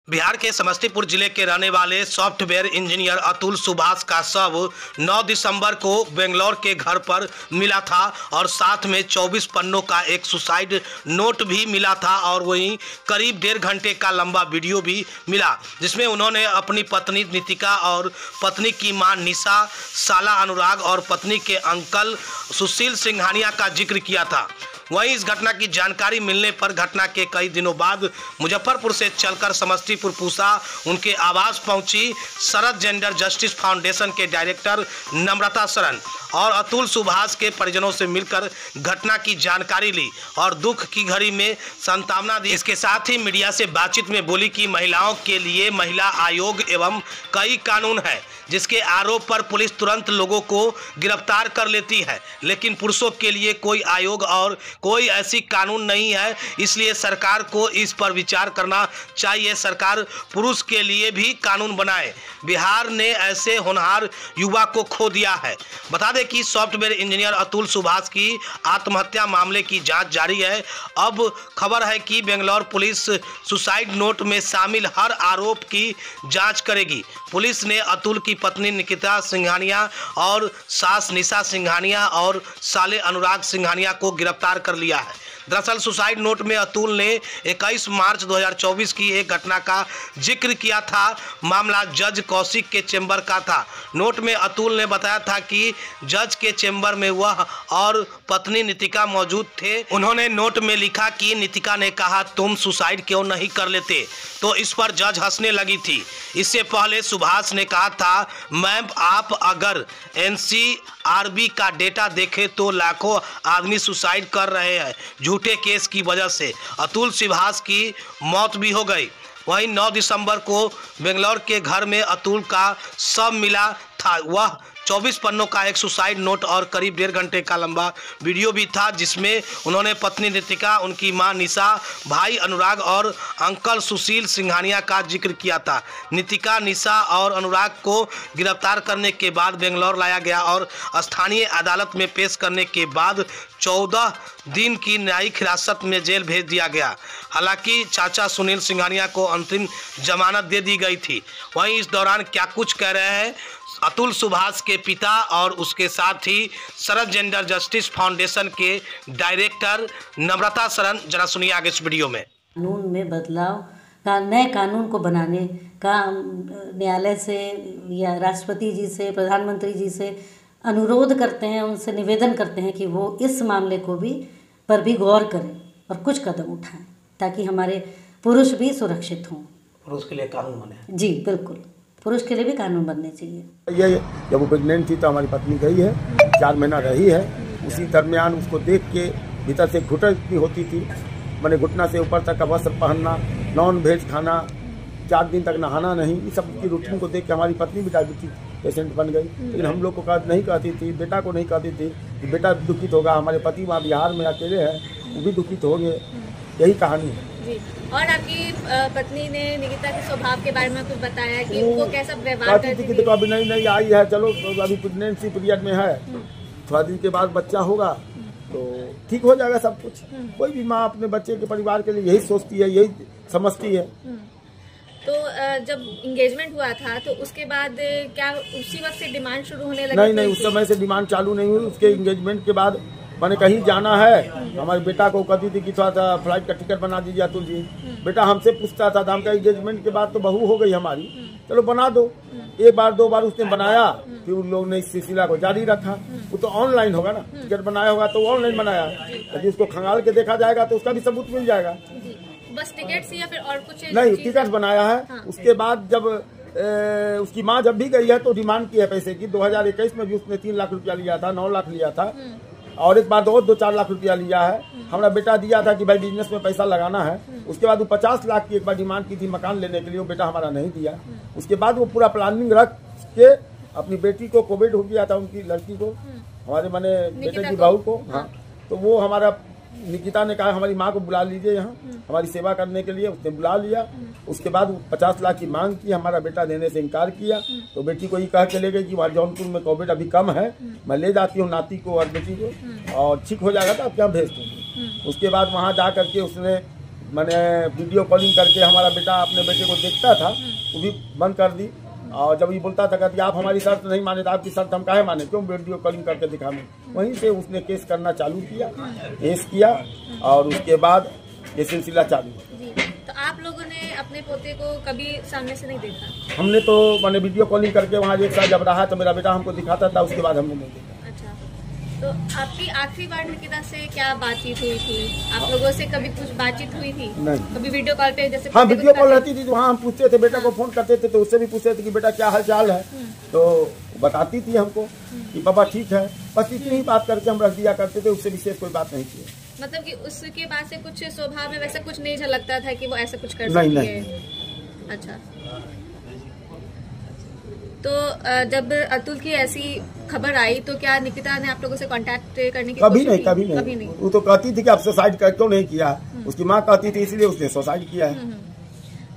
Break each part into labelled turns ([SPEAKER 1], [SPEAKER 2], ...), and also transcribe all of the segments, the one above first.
[SPEAKER 1] बिहार के समस्तीपुर जिले के रहने वाले सॉफ्टवेयर इंजीनियर अतुल सुभाष का शव 9 दिसंबर को बेंगलोर के घर पर मिला था और साथ में 24 पन्नों का एक सुसाइड नोट भी मिला था और वहीं करीब 1.5 घंटे का लंबा वीडियो भी मिला, जिसमें उन्होंने अपनी पत्नी नितिका और पत्नी की मां निशा, साला अनुराग और पत्नी के अंकल सुशील सिंघानिया का जिक्र किया था। वहीं इस घटना की जानकारी मिलने पर घटना के कई दिनों बाद मुजफ्फरपुर से चलकर समस्तीपुर पूसा उनके आवास पहुंची शरद जेंडर जस्टिस फाउंडेशन के डायरेक्टर नम्रता शरण और अतुल सुभाष के परिजनों से मिलकर घटना की जानकारी ली और दुख की घड़ी में सांत्वना दी। इसके साथ ही मीडिया से बातचीत में बोली कि महिलाओं के लिए महिला आयोग एवं कई कानून है, जिसके आरोप पर पुलिस तुरंत लोगों को गिरफ्तार कर लेती है, लेकिन पुरुषों के लिए कोई आयोग और कोई ऐसी कानून नहीं है। इसलिए सरकार को इस पर विचार करना चाहिए। सरकार पुरुष के लिए भी कानून बनाए। बिहार ने ऐसे होनहार युवा को खो दिया है। बता दें कि सॉफ्टवेयर इंजीनियर अतुल सुभाष की आत्महत्या मामले की जांच जारी है। अब खबर है कि बेंगलोर पुलिस सुसाइड नोट में शामिल हर आरोप की जांच करेगी। पुलिस ने अतुल की पत्नी निकिता सिंघानिया और सास निशा सिंघानिया और साले अनुराग सिंघानिया को गिरफ्तार कर लिया है। दरअसल सुसाइड नोट में अतुल ने 21 मार्च 2024 की एक घटना का जिक्र किया था। मामला जज कौशिक के चेंबर का था। नोट में अतुल ने बताया था कि जज के चेंबर में वह और पत्नी नितिका मौजूद थे। उन्होंने नोट में लिखा कि नितिका ने कहा, तुम सुसाइड क्यों नहीं कर लेते, तो इस पर जज हंसने लगी थी। इससे पहले सुभाष ने कहा था, मैम आप अगर NCRB का डेटा देखें तो लाखों आदमी सुसाइड कर रहे हैं झूठे केस की वजह से। अतुल सुभाष की मौत भी हो गई। वहीं 9 दिसंबर को बेंगलोर के घर में अतुल का शव मिला था। वह 24 पन्नों का एक सुसाइड नोट और करीब 1.5 घंटे का लंबा वीडियो भी था, जिसमें उन्होंने पत्नी नितिका, उनकी मां निशा, भाई अनुराग और अंकल सुशील सिंघानिया का जिक्र किया था। नितिका, निशा और अनुराग को गिरफ्तार करने के बाद बेंगलोर लाया गया और स्थानीय अदालत में पेश करने के बाद 14 दिन की न्यायिक हिरासत में जेल भेज दिया गया। हालांकि चाचा सुनील सिंघानिया को अंतरिम जमानत दे दी गई थी। वहीं इस दौरान क्या कुछ कह रहे हैं अतुल सुभाष के पिता और उसके साथ ही शरद जेंडर जस्टिस फाउंडेशन के डायरेक्टर नम्रता शरण, जरा सुनिए आगे इस वीडियो में।
[SPEAKER 2] कानून में बदलाव का, नए कानून को बनाने का न्यायालय से या राष्ट्रपति जी से, प्रधानमंत्री जी से अनुरोध करते हैं, उनसे निवेदन करते हैं कि वो इस मामले को भी पर भी गौर करें और कुछ कदम उठाएं ताकि हमारे पुरुष भी सुरक्षित हों।
[SPEAKER 1] पुरुष के लिए कानून बने।
[SPEAKER 2] जी बिल्कुल, पुरुष के लिए भी कानून बनने चाहिए।
[SPEAKER 3] ये जब वो प्रेग्नेंट थी तो हमारी पत्नी गई है, 4 महीना रही है। उसी दरमियान उसको देख के भीतर से घुटन भी होती थी, मैंने घुटना से ऊपर तक का वस्त्र पहनना, नॉन वेज खाना, 4 दिन तक नहाना नहीं, इस सब की रूटीन को देख के हमारी पत्नी भी डायबिटीज पेशेंट बन गई। लेकिन हम लोग को नहीं कहती थी, बेटा को नहीं कहती थी कि बेटा दुखित होगा। हमारे पति वहाँ बिहार में अकेले हैं, वो भी दुखित हो गए। यही कहानी है
[SPEAKER 4] जी। और आपकी पत्नी ने निकिता के स्वभाव के बारे में कुछ बताया कि उनको कैसा व्यवहार करती थी?
[SPEAKER 3] देखो अभी नहीं आई है, चलो अभी प्रेगनेंसी पीरियड में है, थोड़ा दिन के बाद बच्चा होगा तो ठीक हो जाएगा सब कुछ। कोई भी माँ अपने बच्चे के परिवार के लिए यही सोचती है, यही समझती है।
[SPEAKER 4] तो जब इंगेजमेंट हुआ था तो उसके बाद क्या उसी वक्त से डिमांड शुरू होने लगी?
[SPEAKER 3] नहीं, उस समय से डिमांड चालू नहीं हुई। उसके इंगेजमेंट के बाद मैंने कहीं जाना है, हमारे बेटा को कहती थी कि थोड़ा सा फ्लाइट का टिकट बना दीजिए अतुल जी। बेटा हमसे पूछता था, हम का इंगेजमेंट के बाद तो बहू हो गई हमारी, चलो बना दो। 1 बार 2 बार उसने बनाया, फिर उन लोगों ने इस सिलसिला को जारी रखा। वो तो ऑनलाइन होगा ना, टिकट बनाया होगा तो ऑनलाइन बनाया, यदि उसको खंगाल के देखा जाएगा तो उसका भी सबूत मिल जाएगा।
[SPEAKER 4] बस टिकट या फिर और कुछ?
[SPEAKER 3] नहीं, टिकट बनाया है। हाँ। उसके बाद जब उसकी माँ जब भी गई है तो डिमांड की है पैसे की। 2021 में भी उसने 3 लाख रुपया लिया था, 9 लाख लिया था, और एक बार 2-4 लाख रुपया लिया है। हमारा बेटा दिया था कि भाई बिजनेस में पैसा लगाना है। उसके बाद वो 50 लाख की एक बार डिमांड की थी मकान लेने के लिए, वो बेटा हमारा नहीं दिया। उसके बाद वो पूरा प्लानिंग रख के अपनी बेटी को कोविड हो गया था, उनकी लड़की को, हमारे माने बेटे की बहू को। हाँ, तो वो हमारा निकिता ने कहा हमारी माँ को बुला लीजिए यहाँ हमारी सेवा करने के लिए। उसने बुला लिया। उसके बाद 50 लाख की मांग की, हमारा बेटा देने से इनकार किया। तो बेटी को ये कह के ले गई कि वहाँ जौनपुर में कोविड अभी कम है, मैं ले जाती हूँ नाती को और बेटी को, और ठीक हो जाएगा तो आप क्या भेज दूँगी। उसके बाद वहाँ जा करके उसने मैंने वीडियो कॉलिंग करके हमारा बेटा अपने बेटे को देखता था, वो भी बंद कर दी। और जब ये बोलता था कि आप हमारी शर्त नहीं माने तो आपकी शर्त हम काहे माने, क्यों वीडियो कॉलिंग करके दिखाने, वहीं से उसने केस करना चालू किया, केस किया और उसके बाद ये सिलसिला चालू।
[SPEAKER 4] जी, तो आप लोगों ने अपने पोते को कभी सामने से नहीं देखा?
[SPEAKER 3] हमने तो मैंने वीडियो कॉलिंग करके वहाँ एक साथ जब रहा तो मेरा बेटा हमको दिखाता था, उसके बाद हमने नहीं देखा।
[SPEAKER 4] तो आपकी आखिरी बार निकिता से क्या बातचीत हुई थी? आप लोगों से कभी कुछ बातचीत हुई थी?
[SPEAKER 3] नहीं।
[SPEAKER 4] कभी वीडियो कॉल पे जैसे?
[SPEAKER 3] हाँ, वीडियो कॉल रहती थी तो वहाँ हम पूछते थे, बेटा को फोन करते थे तो उससे भी पूछते थे कि बेटा क्या हाल चाल है, तो बताती थी हमको कि पापा ठीक है, बस इतनी ही बात करके हम रख दिया करते थे, उससे विशेष कोई बात नहीं की।
[SPEAKER 4] मतलब कि उसके बाद से कुछ स्वभाव में वैसा कुछ नहीं झलकता था कि वो ऐसा कुछ कर
[SPEAKER 3] नहीं,
[SPEAKER 4] सकती है? अच्छा, तो जब अतुल की ऐसी खबर आई तो क्या निकिता ने आप लोगों से कांटेक्ट करने की
[SPEAKER 3] कभी
[SPEAKER 4] कोशिश
[SPEAKER 3] नहीं,
[SPEAKER 4] की?
[SPEAKER 3] कभी नहीं। वो तो कहती थी कि आप सुसाइड क्यों नहीं किया, उसकी माँ कहती थी इसलिए उसने सुसाइड किया है।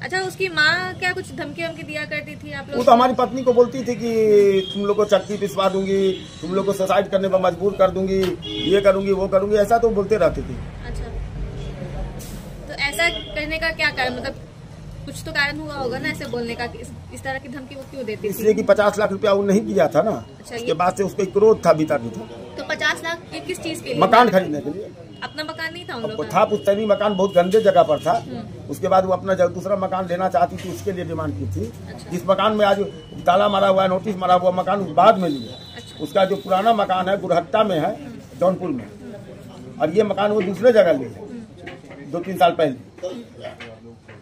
[SPEAKER 4] अच्छा, उसकी माँ क्या कुछ धमकी वमकी दिया करती थी आप
[SPEAKER 3] वो
[SPEAKER 4] लोग?
[SPEAKER 3] तो हमारी पत्नी को बोलती थी कि तुम लोग को चक्की पिसवा दूंगी, तुम लोग को सुसाइड करने पर मजबूर कर दूंगी, ये करूंगी वो करूंगी, ऐसा तो बोलते रहती थी।
[SPEAKER 4] अच्छा, तो ऐसा करने का क्या कारण, मतलब कुछ तो कारण हुआ होगा ना ऐसे बोलने का कि इस तरह की धमकी वो क्यों देती थी?
[SPEAKER 3] इसलिए कि 50 लाख रुपया वो नहीं दिया था ना।
[SPEAKER 4] अच्छा,
[SPEAKER 3] उसके बाद से उसको एक क्रोध था भीतर भीतर।
[SPEAKER 4] तो 50 लाख ये किस चीज के लिए?
[SPEAKER 3] मकान खरीदने के लिए।
[SPEAKER 4] अपना मकान नहीं था उन लोगों
[SPEAKER 3] अब
[SPEAKER 4] का?
[SPEAKER 3] था पुश्तैनी मकान, बहुत गंदे जगह पर था। उसके बाद वो अपना दूसरा मकान लेना चाहती थी, उसके लिए डिमांड की थी।
[SPEAKER 4] अच्छा।
[SPEAKER 3] जिस मकान में आज ताला मारा हुआ है, नोटिस मारा हुआ मकान बाद में लिया।
[SPEAKER 4] अच्छा।
[SPEAKER 3] उसका जो पुराना मकान है गुरहट्टा में है, जौनपुर में, और ये मकान वो दूसरे जगह लिया 2-3 साल पहले।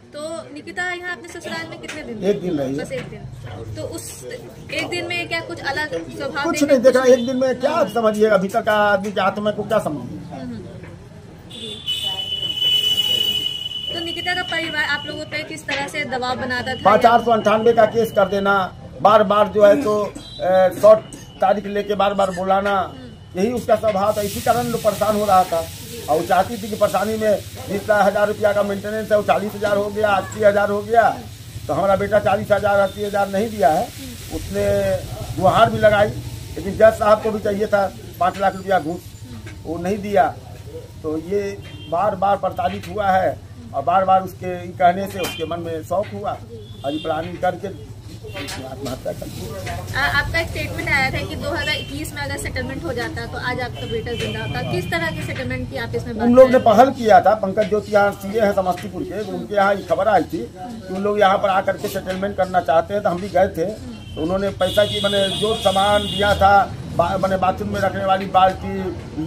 [SPEAKER 4] तो निकिता यहाँ अपने ससुराल में कितने दिन?
[SPEAKER 3] एक दिन रही।
[SPEAKER 4] बस एक दिन। तो उस एक दिन में क्या कुछ अलग स्वभाव
[SPEAKER 3] कुछ नहीं देखा एक दिन में, क्या आप समझिएगा भीतर का आदमी के आत्मा को क्या समझिए।
[SPEAKER 4] तो निकिता का परिवार आप लोगों पे किस तरह से दबाव बनाता था?
[SPEAKER 3] 498 का केस कर देना, बार बार जो है तो 100 तारीख लेके बार बार बुलाना, यही उसका स्वभाव था। इसी कारण लोग परेशान हो रहा था और वो चाहती थी कि परेशानी में जितना 1000 रुपया का मेंटेनेंस है वो 40,000 हो गया, 80,000 हो गया। तो हमारा बेटा 40,000 80,000 नहीं दिया है। उसने गुहार भी लगाई, लेकिन जज साहब को भी चाहिए था 5 लाख रुपया घूस, वो नहीं दिया। तो ये बार बार प्रताड़ित हुआ है और बार बार उसके कहने से उसके मन में शौक हुआ और ये प्लानिंग करके आत्महत्या कर दी।
[SPEAKER 4] आपका एक स्टेटमेंट आया था कि 2021 में अगर सेटलमेंट हो जाता तो आज आपका बेटा जिंदा होता। किस तरह के सेटलमेंट की आप इसमें बात
[SPEAKER 3] उन लोग ने
[SPEAKER 4] कर रहे
[SPEAKER 3] पहल किया था, पंकज ज्योति यहाँ सीए है समस्तीपुर के, उनके यहाँ ये खबर आई थी कि उन लोग यहाँ पर आकर के सेटलमेंट करना चाहते हैं। तो हम भी गए थे, तो उन्होंने पैसा की मैंने जो सामान दिया था, मैंने बाथरूम में रखने वाली बाल्टी,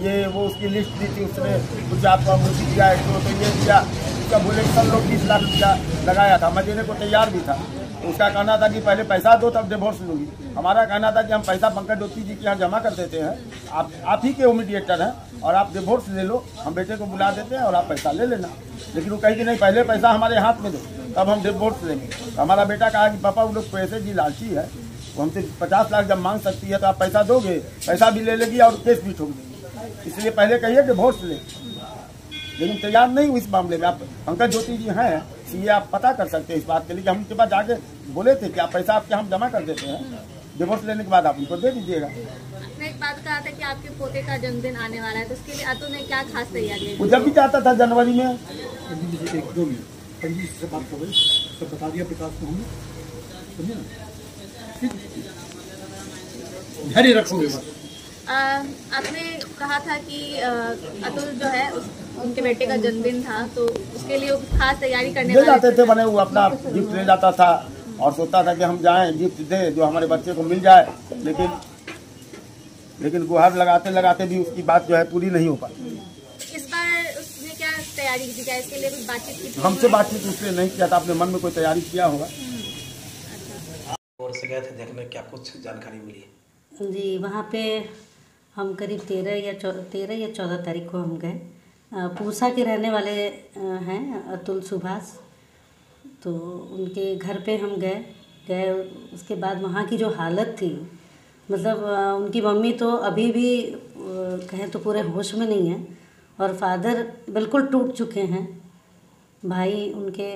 [SPEAKER 3] ये वो उसकी लिस्ट दी थी उसने, कुछ आपका मूर्ति दिया है तो ये दिया। उसका बोले सब लोग 20 लाख रुपया लगाया था, मैं देने को तैयार भी था। उसका कहना था कि पहले पैसा दो तब डिवोर्स लूंगी। हमारा कहना था कि हम पैसा पंकज ज्योति जी के यहाँ जमा कर देते हैं, आप ही के मीडिएटर हैं और आप डिवोर्स ले लो, हम बेटे को बुला देते हैं और आप पैसा ले लेना। लेकिन वो कही कि नहीं, पहले पैसा हमारे हाथ में दो तब हम डिवोर्स लेंगे। तो हमारा बेटा कहा कि पापा वो लोग पैसे की लालची है, वो हमसे 50 लाख जब मांग सकती है तो आप पैसा दोगे, पैसा भी ले लेगी और केस भी ठोक देगी, इसलिए पहले कहिए डिवोर्स ले। लेकिन तैयार नहीं हुई इस मामले में। आप पंकज ज्योति जी हैं सीए, आप पता कर सकते हैं इस बात के लिए कि हम उनके पास जाके बोले थे कि आप पैसा आपके हम जमा कर देते हैं, डिवोर्स लेने के बाद आप उनको दे दीजिएगा।
[SPEAKER 4] आपने एक बात कहा था कि आपके पोते का जन्मदिन आने वाला है, तो उसके लिए अतुल ने क्या खास तैयारी
[SPEAKER 3] वो जब भी चाहता था जनवरी में।
[SPEAKER 5] एक 2 मिनट पंडित जी से बात कर रही, सब बता दिया प्रकाश को हमने, समझे ना, धैर्य रखोगे बस।
[SPEAKER 4] आपने कहा था कि अतुल जो है उनके बेटे का जन्मदिन था, तो उसके लिए खास तैयारी करने
[SPEAKER 3] ले जाते थे, मैंने वो अपना गिफ्ट ले जाता था और सोचता था कि हम जाएं गिफ्ट दे जो हमारे बच्चे को मिल जाए। लेकिन गुहार लगाते लगाते भी उसकी बात जो है पूरी नहीं हो पाई।
[SPEAKER 4] इस बार उसने क्या तैयारी की थी? क्या इसके लिए कुछ बातचीत की थी?
[SPEAKER 3] हमसे बातचीत उसने नहीं किया था, अपने मन में कोई तैयारी किया होगा।
[SPEAKER 1] और से गए थे देखने, क्या कुछ जानकारी मिली?
[SPEAKER 2] जी, वहाँ पे हम करीब 13 या 14 तारीख को हम गए। पूसा के रहने वाले हैं अतुल सुभाष, तो उनके घर पे हम गए। उसके बाद वहाँ की जो हालत थी, मतलब उनकी मम्मी तो अभी भी कहें तो पूरे होश में नहीं है और फादर बिल्कुल टूट चुके हैं। भाई उनके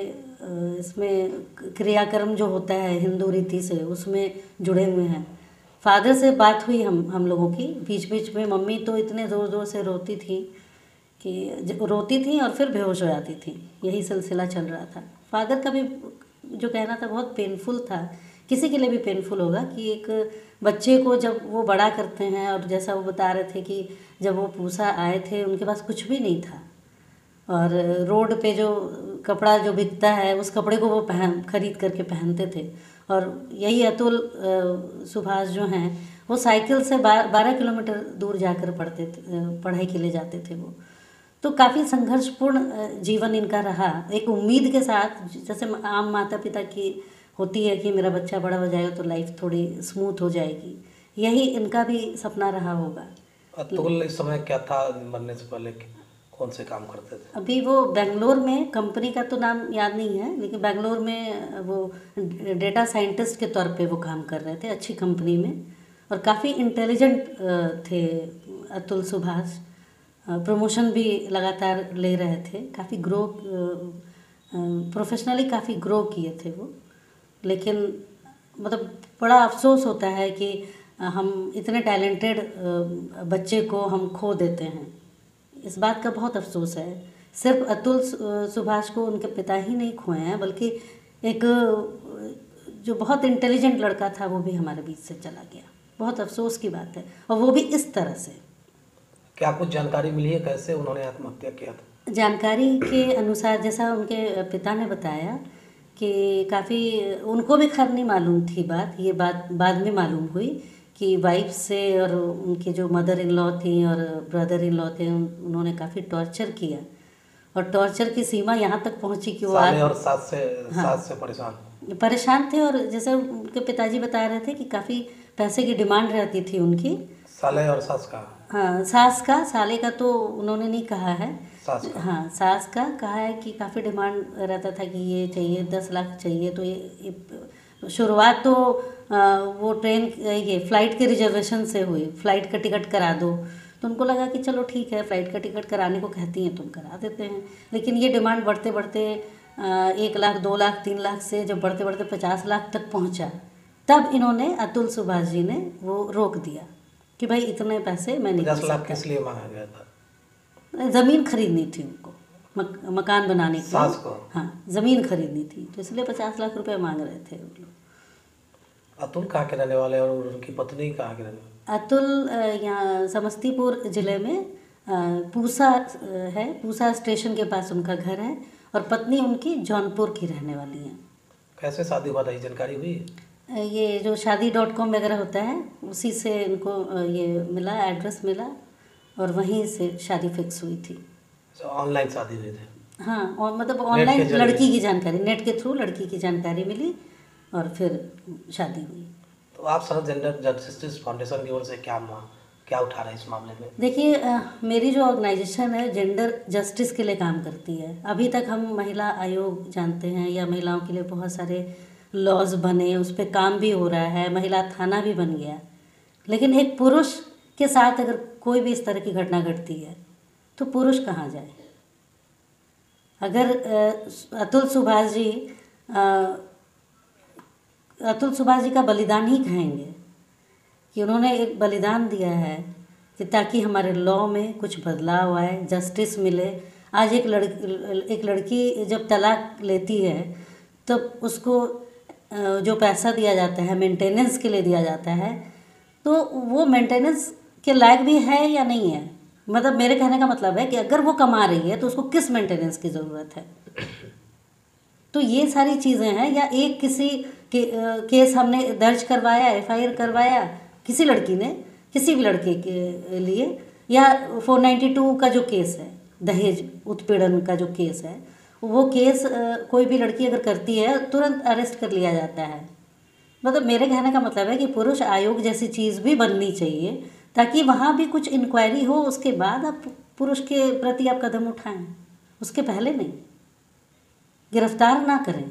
[SPEAKER 2] इसमें क्रियाक्रम जो होता है हिंदू रीति से उसमें जुड़े हुए हैं। फादर से बात हुई हम लोगों की, बीच बीच में मम्मी तो इतने ज़ोर ज़ोर से रोती थी कि रोती थी और फिर बेहोश हो जाती थी, यही सिलसिला चल रहा था। फादर का भी जो कहना था बहुत पेनफुल था, किसी के लिए भी पेनफुल होगा कि एक बच्चे को जब वो बड़ा करते हैं, और जैसा वो बता रहे थे कि जब वो पूसा आए थे उनके पास कुछ भी नहीं था, और रोड पे जो कपड़ा जो बिकता है उस कपड़े को वो खरीद करके पहनते थे। और यही अतुल सुभाष जो हैं वो साइकिल से 12 किलोमीटर दूर जाकर पढ़ाई के लिए जाते थे वो। तो काफ़ी संघर्षपूर्ण जीवन इनका रहा, एक उम्मीद के साथ, जैसे आम माता पिता की होती है कि मेरा बच्चा बड़ा हो जाएगा तो लाइफ थोड़ी स्मूथ हो जाएगी, यही इनका भी सपना रहा होगा।
[SPEAKER 1] अतुल इस समय क्या था बनने से पहले, कौन से काम करते थे?
[SPEAKER 2] अभी वो बेंगलोर में, कंपनी का तो नाम याद नहीं है, लेकिन बेंगलोर में वो डेटा साइंटिस्ट के तौर पे वो काम कर रहे थे, अच्छी कंपनी में, और काफ़ी इंटेलिजेंट थे अतुल सुभाष। प्रमोशन भी लगातार ले रहे थे, काफ़ी प्रोफेशनली काफ़ी ग्रो किए थे वो। लेकिन मतलब बड़ा अफसोस होता है कि हम इतने टैलेंटेड बच्चे को हम खो देते हैं, इस बात का बहुत अफसोस है। सिर्फ अतुल सुभाष को उनके पिता ही नहीं खोए हैं, बल्कि एक जो बहुत इंटेलिजेंट लड़का था वो भी हमारे बीच से चला गया, बहुत अफसोस की बात है, और वो भी इस तरह से।
[SPEAKER 1] क्या कुछ जानकारी मिली है कैसे उन्होंने आत्महत्या किया था?
[SPEAKER 2] जानकारी के अनुसार, जैसा उनके पिता ने बताया कि काफ़ी उनको भी खैर नहीं मालूम थी बात, ये बात बाद में मालूम हुई कि वाइफ से और उनके जो मदर इन लॉ थी और ब्रदर इन लॉ थे उन्होंने काफ़ी टॉर्चर किया, और टॉर्चर की सीमा यहाँ तक पहुँची कि वो
[SPEAKER 1] और सास से
[SPEAKER 2] परेशान थे। और जैसे उनके पिताजी बता रहे थे कि काफ़ी पैसे की डिमांड रहती थी उनकी,
[SPEAKER 1] साले और सास का।
[SPEAKER 2] हाँ, सास का, साले का तो उन्होंने नहीं कहा है,
[SPEAKER 1] सास का।
[SPEAKER 2] हाँ, सास का कहा है कि काफ़ी डिमांड रहता था कि ये चाहिए, 10 लाख चाहिए। तो ये शुरुआत तो वो ये फ़्लाइट के रिजर्वेशन से हुई, फ़्लाइट का टिकट करा दो, तो उनको लगा कि चलो ठीक है, फ़्लाइट का टिकट कराने को कहती हैं तुम करा देते हैं। लेकिन ये डिमांड बढ़ते बढ़ते 1 लाख, 2 लाख, 3 लाख से जब बढ़ते बढ़ते 50 लाख तक पहुंचा, तब इन्होंने, अतुल सुभाष जी ने वो रोक दिया कि भाई इतने पैसे मैं नहीं दे सकता।
[SPEAKER 1] 10 लाख किस लिए मांगा गया था?
[SPEAKER 2] ज़मीन खरीदनी थी उनको, मकान बनाने के
[SPEAKER 1] सास को।
[SPEAKER 2] हाँ, ज़मीन खरीदनी थी, तो इसलिए 50 लाख रुपए मांग रहे थे वो लोग।
[SPEAKER 1] अतुल कहाँ के रहने वाले और उनकी पत्नी कहाँ के रहने वाले?
[SPEAKER 2] अतुल यहाँ समस्तीपुर ज़िले में पूसा है, पूसा स्टेशन के पास उनका घर है, और पत्नी उनकी जौनपुर की रहने वाली हैं।
[SPEAKER 1] कैसे शादी हुआ था, ये जानकारी हुई?
[SPEAKER 2] ये जो शादी.com वगैरह होता है उसी से इनको ये मिला, एड्रेस मिला, और वहीं से शादी फिक्स हुई थी।
[SPEAKER 1] ऑनलाइन शादी हुई थी?
[SPEAKER 2] हाँ, और मतलब ऑनलाइन लड़की की जानकारी, नेट के थ्रू लड़की की जानकारी मिली और फिर शादी हुई।
[SPEAKER 1] तो आप सर जेंडर जस्टिस फाउंडेशन की ओर से क्या उठा रहे हैं इस मामले में?
[SPEAKER 2] देखिए, मेरी जो ऑर्गेनाइजेशन है जेंडर जस्टिस के लिए काम करती है। अभी तक हम महिला आयोग जानते हैं, या महिलाओं के लिए बहुत सारे लॉज बने, उस पर काम भी हो रहा है, महिला थाना भी बन गया, लेकिन एक पुरुष के साथ अगर कोई भी इस तरह की घटना घटती है तो पुरुष कहाँ जाए? अगर अतुल सुभाष जी का बलिदान ही कहेंगे कि उन्होंने एक बलिदान दिया है कि ताकि हमारे लॉ में कुछ बदलाव आए, जस्टिस मिले। आज एक लड़की जब तलाक लेती है तब उसको जो पैसा दिया जाता है मेंटेनेंस के लिए दिया जाता है, तो वो मेंटेनेंस के लायक भी है या नहीं है? मतलब मेरे कहने का मतलब है कि अगर वो कमा रही है तो उसको किस मेंटेनेंस की ज़रूरत है? तो ये सारी चीज़ें हैं। या एक किसी केस हमने दर्ज करवाया, FIR करवाया किसी लड़की ने किसी भी लड़के के लिए, या 492 का जो केस है, दहेज उत्पीड़न का जो केस है, वो केस कोई भी लड़की अगर करती है तुरंत अरेस्ट कर लिया जाता है। मतलब मेरे कहने का मतलब है कि पुरुष आयोग जैसी चीज़ भी बननी चाहिए ताकि वहाँ भी कुछ इंक्वायरी हो, उसके बाद आप पुरुष के प्रति आप कदम उठाएं, उसके पहले नहीं। गिरफ्तार ना करें,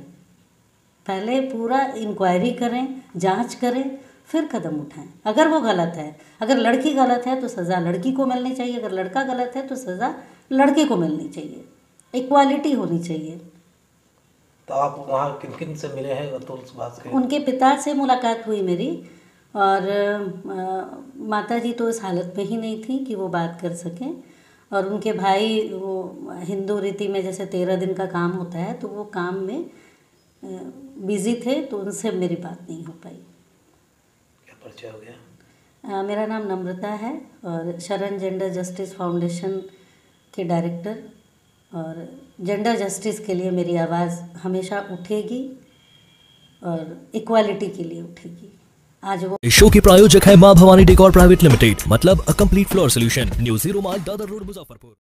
[SPEAKER 2] पहले पूरा इंक्वायरी करें, जांच करें, फिर कदम उठाएं। अगर वो गलत है, अगर लड़की गलत है तो सज़ा लड़की को मिलनी चाहिए, अगर लड़का गलत है तो सज़ा लड़के को मिलनी चाहिए, इक्वालिटी होनी चाहिए।
[SPEAKER 1] तो आप वहाँ किन किन से मिले हैं अतुल सुभाष के?
[SPEAKER 2] उनके पिता से मुलाकात हुई मेरी, और माता जी तो इस हालत में ही नहीं थी कि वो बात कर सकें, और उनके भाई वो हिंदू रीति में जैसे 13 दिन का काम होता है, तो वो काम में बिजी थे, तो उनसे मेरी बात नहीं हो पाई।
[SPEAKER 1] क्या परिचय हो गया?
[SPEAKER 2] मेरा नाम नम्रता है और शरण जेंडर जस्टिस फाउंडेशन के डायरेक्टर, और जेंडर जस्टिस के लिए मेरी आवाज़ हमेशा उठेगी और इक्वालिटी के लिए उठेगी। आज वो
[SPEAKER 6] इस शो के प्रायोजक है मां भवानी डेकोर प्राइवेट लिमिटेड, मतलब a complete floor solution, new 0 mile Dadar road, Muzaffarpur.